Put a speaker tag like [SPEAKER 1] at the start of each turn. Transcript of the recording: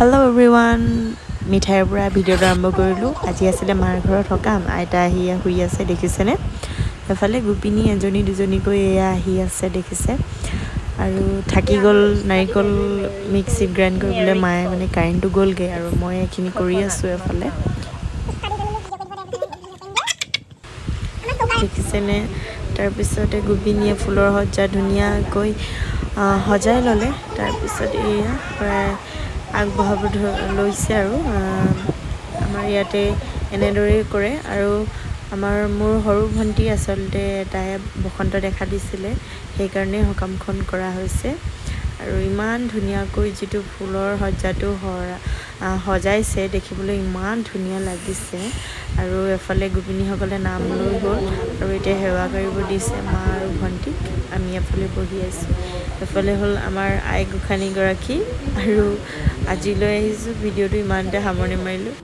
[SPEAKER 1] Hello everyone, মিঠাইৰ পৰা ভিডিঅ'টো আৰম্ভ কৰিলোঁ। আজি আছিলে মাৰ ঘৰত সকাম, আইতা আহি শুই আছে দেখিছেনে। এফালে গোপিনী এজনী দুজনীকৈ এয়া আহি আছে দেখিছে। আৰু থাকি গ'ল নাৰিকল মিক্সিত গ্ৰাইণ্ড কৰিবলৈ মায়ে মানে কাৰেণ্টটো গ'লগৈ আৰু মই এইখিনি কৰি আছোঁ এফালে। দেখিছেনে, তাৰপিছতে গোপিনীয়ে ফুলৰ সজ্জা ধুনীয়াকৈ সজাই ল'লে। তাৰপিছত এয়া প্ৰায় আগবঢ়াব লৈছে আৰু আমাৰ ইয়াতে এনেদৰেই কৰে। আৰু মোৰ সৰু ভণ্টি আচলতে তাই বসন্ত দেখা দিছিলে, সেইকাৰণে সকামখন কৰা হৈছে। আৰু ইমান ধুনীয়াকৈ যিটো ফুলৰ সজ্জাটো সজাইছে দেখিবলৈ ইমান ধুনীয়া লাগিছে। আৰু এফালে গোপিনীসকলে নাম লৈ গ'ল আৰু এতিয়া সেৱা কৰিব দিছে মা আৰু ভণ্টিক। আমি এফালে বহি আছোঁ, এফালে হ'ল আমাৰ আই গোসাঁনীগৰাকী। আৰু আজিলৈ আহিছোঁ, ভিডিঅ'টো ইমানতে সামৰণি মাৰিলোঁ।